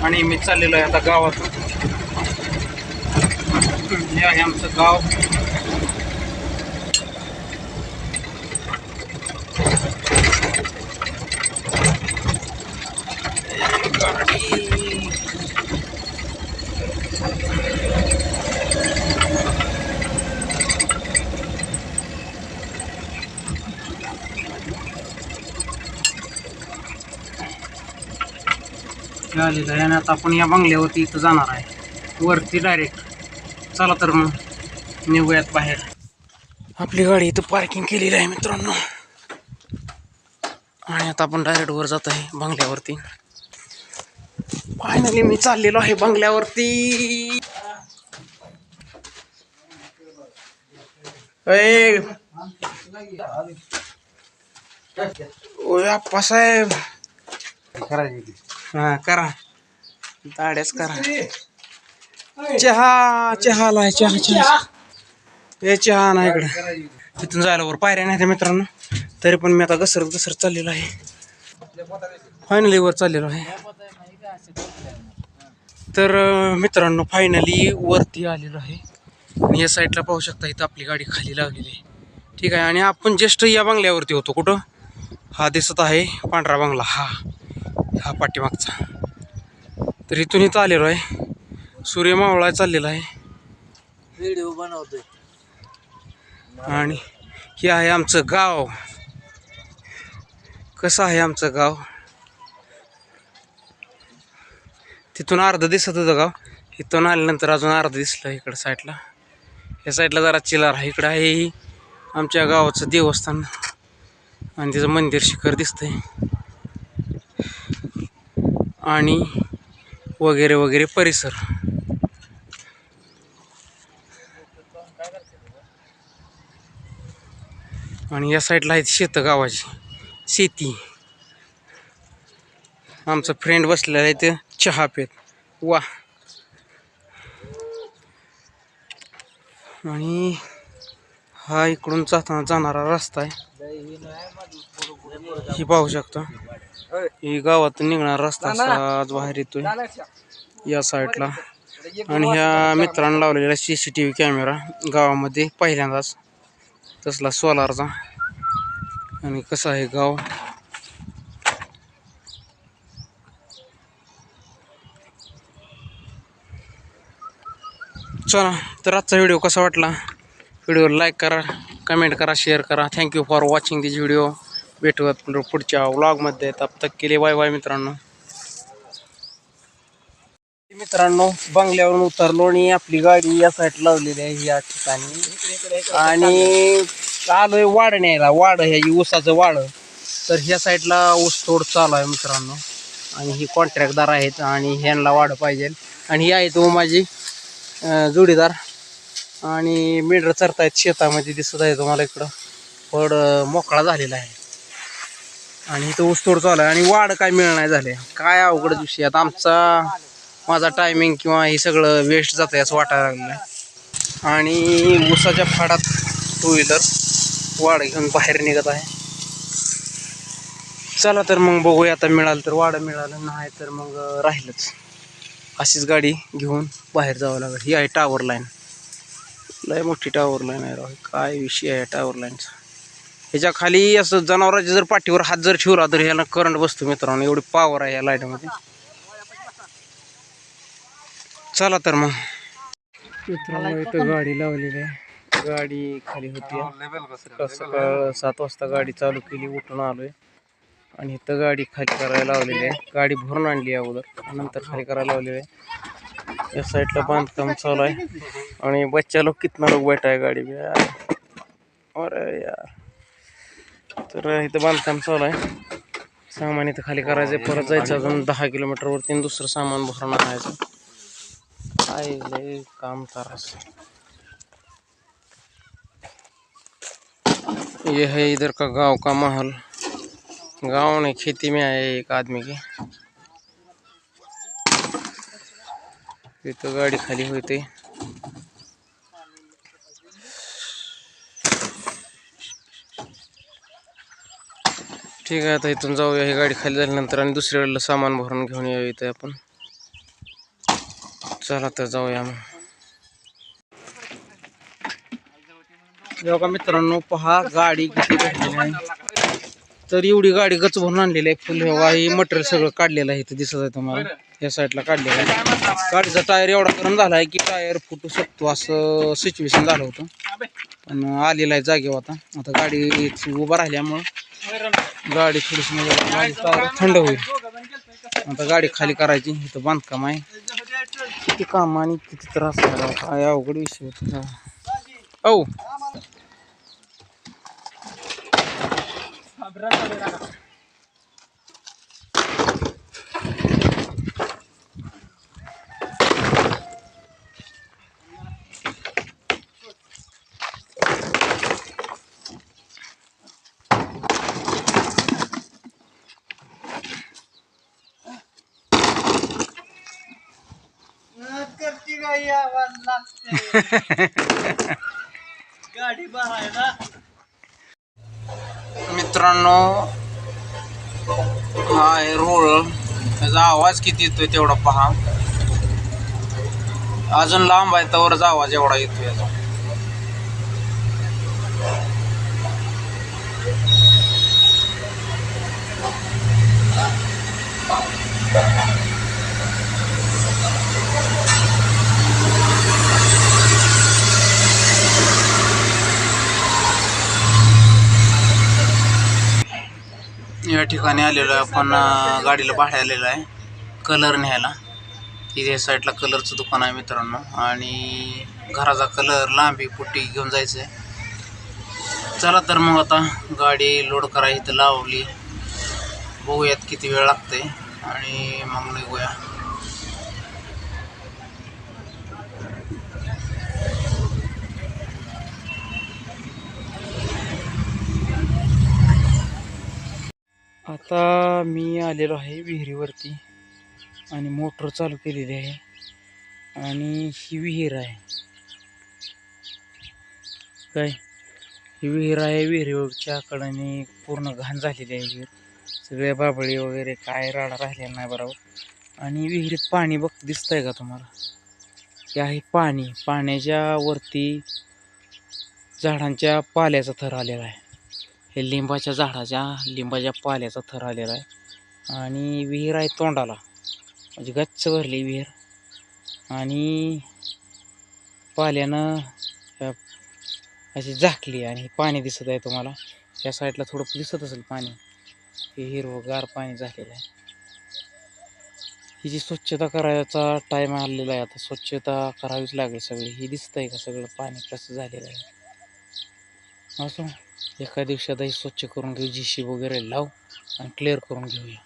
आणि मी चाललेलो आहे आता गावातून. हे आहे आमचं गाव. आलेलं आहे आणि आता आपण या बंगल्यावरती इथं जाणार आहे वरती डायरेक्ट. चला तर मग निघूयात बाहेर. आपली गाडी इथं पार्किंग केलेली आहे मित्रांनो आणि आता आपण डायरेक्ट वर जात आहे बंगल्यावरती. फायनली मी चाललेलो आहे बंगल्यावरती. आप्पासाहेब हा करा दाड्याच करा. चहा आलाय. चहा हे चहा ना इकडे. तिथून जायला वर पायऱ्या नाही मित्रांनो, तरी पण मी आता घसरत चाललेलो आहे. फायनली वर चाललेलो आहे. तर मित्रांनो फायनली वरती आलेलो आहे आणि या साईडला पाहू शकता इथं आपली गाडी खाली लागलेली आहे. ठीक आहे. आणि आपण जस्ट या बंगल्यावरती होतो. कुठं हा दिसत आहे पांढरा बंगला, हा पाठीमागचा. तर इथून इथं आलेलो आहे. सूर्य मावळा चाललेला आहे, व्हिडिओ बनवतोय. आणि हे आहे आमचं गाव. कसं आहे आमचं गाव. तिथून अर्ध दिसत होतं गाव, इथून आल्यानंतर अजून अर्ध दिसलं इकडं साईडला. या साईडला जरा चिलार आहे. इकडं आहे आमच्या गावाचं देवस्थान आणि त्याचं मंदिर शिखर दिसतंय आणि वगैरे वगैरे परिसर. आणि या साईडला आहेत शेत, गावाची शेती. आमचं फ्रेंड बसलेलं आहे ते चहा पेत. वा. आणि हा इकडून जाणारा रस्ता आहे. ही पाहू शकता ही गावातून निघणारा रस्ता आज बाहेर येतोय या साईडला. आणि ह्या मित्रांनी लावलेला CCTV कॅमेरा गावामध्ये पहिल्यांदाच तसला सोलारचा. आणि कसं आहे गाव. चला तर आजचा व्हिडिओ कसा वाटला, व्हिडिओला लाईक करा, कमेंट करा, शेअर करा. Thank you for watching this video. भेटूयात पुढच्या व्लॉगमध्ये. तब तक केले बाय बाय मित्रांनो. मित्रांनो बंगल्यावरून उतरलो आणि आपली गाडी या साईड लावलेली आहे या ठिकाणी. आणि आलोय वाढ न्यायला. वाढ ह्याची ऊसाचं वाढ. तर ह्या साईडला ऊस तोड चालू आहे मित्रांनो. आणि ही कॉन्ट्रॅक्टदार आहेत आणि ह्यांना वाढ पाहिजे. आणि ही आहे तो माझी जोडीदार. आणि मेंढरं चरतायत शेतामध्ये दिसत आहे तुम्हाला. इकडं फड मोकळा झालेला आहे आणि इथं ऊस तोड चालू आहे. आणि वाढ काय मिळणार झाले. काय अवघड दिवशी आता माझा टायमिंग किंवा हे सगळं वेस्ट जातं असं वाटायला लागलं आहे. आणि ऊसाच्या फाडात 2 व्हीलर वाढ घेऊन बाहेर निघत आहे. चला तर मग बघूया. आता मिळालं तर वाढ, मिळालं नाही तर मग राहिलंच. अशीच गाडी घेऊन बाहेर जावं लागेल. ही आहे टावर लाईन. लय मोठी टावर लाईन आहे राव. काय विषय आहे टावर लाईनचा. ह्याच्या खाली असं जनावरांच्या जर पाठीवर हात जर ठेवला तर ह्याला करंट बसतो मित्रांनो. एवढी पावर आहे या लाईटमध्ये. चला तर मग मित्रांनो इथं गाडी लावलेली आहे. गाडी खाली होती. सकाळ 7 वाजता गाडी चालू केली. उठून आलोय आणि इथं गाडी खाली करायला लावलेली आहे. गाडी भरून आणली अगोदर, नंतर खाली करायला लावलेली आहे. या साईडला बांधकाम चालू आहे आणि बच्चा लोक कितना लोक बैठा आहे गाडी में. अरे यार. तर इथं बांधकाम चालू आहे. सामान इथं खाली करायचं. परत जायचं अजून 10 किलोमीटरवरती दुसरं सामान भरून आणायचं. काय लय काम त्रास. ये है इधर का गांव का माहौल. गांव ने खेती में आए एक आदमी की. इथं गाडी खाली होते. ठीक आहे. आता इथून जाऊया. ही गाडी खाली झाल्यानंतर आणि दुसऱ्या वेळेला सामान भरून घेऊन येऊ इथे आपण. चला तर जाऊया मग. बघा मित्रांनो, पहा गाडी किती भरलेली आहे. तर एवढी गाडी गच भरून आणलेली आहे. फुल ही मटेरियल सगळं काढलेलं आहे. इथं दिसत आहे तुम्हाला, या साईडला काढलेलं आहे. गाडीचा टायर एवढा गरम झाला आहे की टायर फुटू शकतो असं सिच्युएशन झालं होतं. पण आलेला आहे जागेवर. आता गाडी उभं राहिल्यामुळं गाडी थोडीशी म्हणजे थंड होईल. आता गाडी खाली करायची. इथं बांधकाम आहे. किती काम आणि किती त्रास झाला, काय अवघड विषय होता. औ गाडी बघायला मित्रांनो, हा आहे रोळ. त्याचा आवाज किती येतोय तेवढा पहा. अजून लांब आहे तवरचा आवाज एवढा येतोय याचा. या ठिकाणी आलेलो आहे आपण, गाडीला भाडे आलेलो आहे कलर न्यायला. इथे साईडला कलरचं दुकान आहे मित्रांनो. आणि घराचा कलर, लांबी पुट्टी घेऊन जायचं आहे. चला तर मग आता गाडी लोड करायची तर लावली. बघूयात किती वेळ लागते आणि मग निघूया. आता मी आलेलो आहे विहिरीवरती आणि मोटर चालू केलेली आहे. आणि ही विहीर आहे काय, ही विहीर आहे. विहिरीच्या कडेने पूर्ण घाण झालेली आहे विहीर. सगळे बाबळी वगैरे काय राडा राहिलेला नाही बरोबर. आणि विहिरीत पाणी दिसतंय का तुम्हाला, हे आहे पाणी. पाण्याच्या वरती झाडांच्या पाल्याचा थर आलेला आहे. हे लिंबाच्या पाल्याचा थर आलेला आहे. आणि विहीर आहे तोंडाला, म्हणजे गच्च भरली विहीर. आणि पाल्यानं अशी झाकली आणि पाणी दिसत आहे तुम्हाला. या साईडला थोडं दिसत असेल पाणी. हे हिरवंगार पाणी झालेलं आहे. हिची स्वच्छता करायचा टाईम आलेला आहे. आता स्वच्छता करावीच लागेल सगळी. ही दिसतंय का सगळं पाणी कसं झालेलं आहे. असं एका दिवशी आता ही स्वच्छ करून घेऊ, जीशी वगैरे लावू आणि क्लिअर करून घेऊया.